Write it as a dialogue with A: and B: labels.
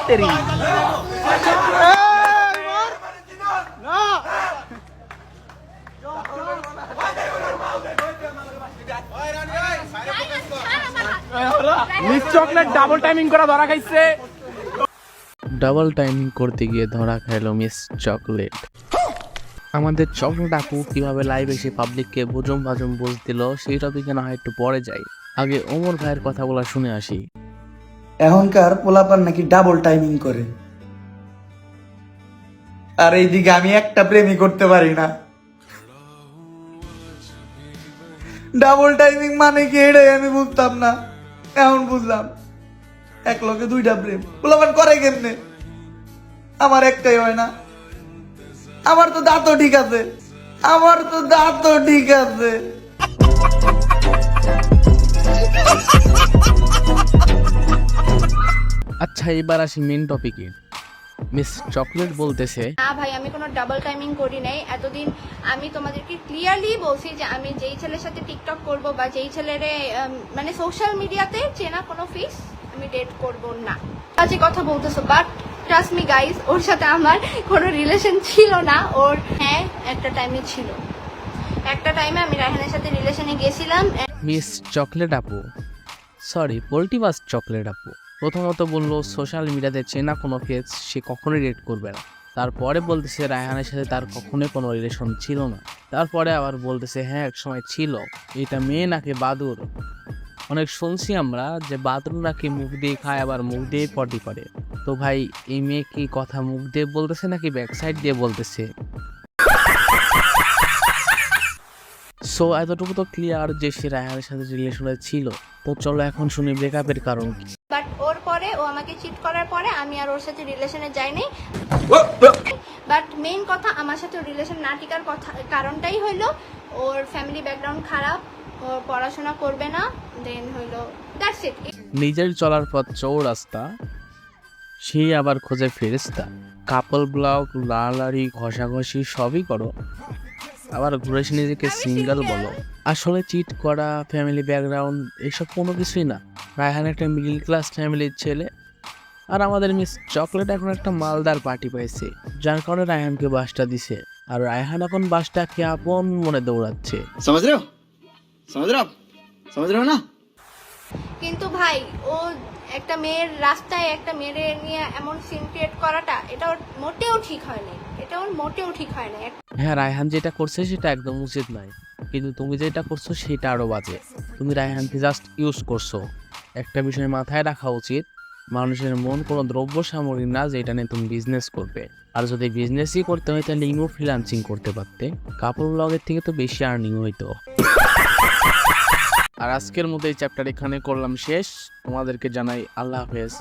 A: তেরি miss chocolate double timing করা ধরা খাইছে।
B: ডাবল টাইমিং করতে গিয়ে ধরা খাইলো মিস চকলেট। আমাদের চকলেট আপু কিভাবে লাইভ এসে পাবলিককে বুজুম বাজুম বুঝ দিল সেই টপিকে না হয় একটু পরে যাই, আগে ওমর ভাইয়ের কথা বলা শুনে আসি।
C: এখনকার পোলাপান নাকি ডাবল টাইমিং করে, আর এইদিকে আমি একটা প্রেমই করতে পারি না। ডাবল টাইমিং মানে কি এটাই আমি বুঝতাম না, এখন বুঝলাম। এক লগে দুইটা প্রেম পোলাপান করে কেমনে? আমার একটাই হয় না। আমার তো দাঁতও ঠিক আছে, আমার তো দাঁতও ঠিক আছে।
B: আচ্ছা এবার আসি মেন টপিকে। মিস চকলেট বলতেছে,
D: না ভাই, আমি কোনো ডাবল টাইমিং করি নাই। এতদিন আমি তোমাদেরকে ক্লিয়ারলি বলছি যে আমি যেই ছেলের সাথে টিকটক করব বা যেই ছেলেরে মানে সোশ্যাল মিডিয়াতে চেনা কোনো ফিস আমি ডেট করব না। আজকে কথা বলতেছো, বাট ট্রাস্ট মি গাইস, ওর সাথে আমার কোনো রিলেশন ছিল না। ওর হ্যাঁ একটা টাইমে ছিল, একটা টাইমে আমি রায়হানের সাথে রিলেশনে গেছিলাম।
B: মিস চকলেট আপু সরি পোল্টিভাস চকলেট আপু প্রথমত বললো সোশ্যাল মিডিয়াতে চেনা কোনো ফেস সে কখনোই রেট করবে না। তারপরে বলতেছে রায়হানের সাথে তার কখনোই কোনো রিলেশন ছিল না। তারপরে আবার বলতেছে হ্যাঁ এক সময় ছিল। এটা মেয়ে নাকি বাদুর? অনেক শুনছি আমরা যে বাদুর নাকি মুখ দিয়ে খায় আবার মুখ দিয়ে পটি করে। তো ভাই এই মেয়ে কি কথা মুখ দিয়ে বলতেছে নাকি ব্যাক সাইড দিয়ে বলতেছে? সো এতটুকু তো ক্লিয়ার যে সে রায়হানের সাথে রিলেশনে ছিল। তো চলো এখন শুনি ব্রেকআপের কারণ কি।
D: বাট ওর পরে ও আমাকে চিট করার পরে আমি আর ওর সাথে রিলেশনে যাইনি। বাট মেইন কথা, আমার সাথে রিলেশন না টিকার কথা কারণটাই হইলো ওর ফ্যামিলি ব্যাকগ্রাউন্ড খারাপ, ও পড়াশোনা করবে না, দেন হইলো দ্যাটস ইট।
B: নিজের চলার পথ চৌরাস্তা, সেই আবার খোঁজে ফেরেস্তা। কাপল ব্লগ, লালারি, ঘষাঘষি সবই করো, আবার ঘুরে এসে নিজেকে সিঙ্গেল বলো। আসলে চিট করা, ফ্যামিলি ব্যাকগ্রাউন্ড এসব কোনো কিছুই না। রায়হান একটা মিডল ক্লাস ফ্যামিলির ছেলে, আর আমাদের মিস চকলেট এখন একটা মালদার পার্টি পাইছে, যার কারণে রায়হানকে বাসটা দিছে। আর রায়হান এখন বাসটাকে আপন মনে দৌড়াচ্ছে।
C: समझ रहे हो समझ रहे हो ना?
D: কিন্তু ভাই ও একটা মেয়ের রাস্তায় একটা মেয়ের নিয়ে এমন সিন ক্রিয়েট করাটা এটা ওর মোটেও ঠিক হয়নি, এটা ওর মোটেও ঠিক হয়নি।
B: হ্যাঁ রায়হান যেটা করছে সেটা একদম উচিত নয়, কিন্তু তুমি যেটা করছো সেটা আরো বাজে। তুমি রায়হানকে জাস্ট ইউজ করছো। একটা বিষয় মাথায় রাখা উচিত, মানুষের মন কোনো দ্রব্য সামগ্রী না যেটা নিয়ে তুমি বিজনেস করবে। আর যদি বিজনেসই করতে হয় তাহলে ইমো ফ্রিল্যান্সিং করতে পারতে, কাপড় ব্লগের থেকে তো বেশি আর্নিং হইতো। আর আজকের মতো এই চ্যাপ্টার এখানে করলাম শেষ। তোমাদেরকে জানাই আল্লাহ হাফেজ।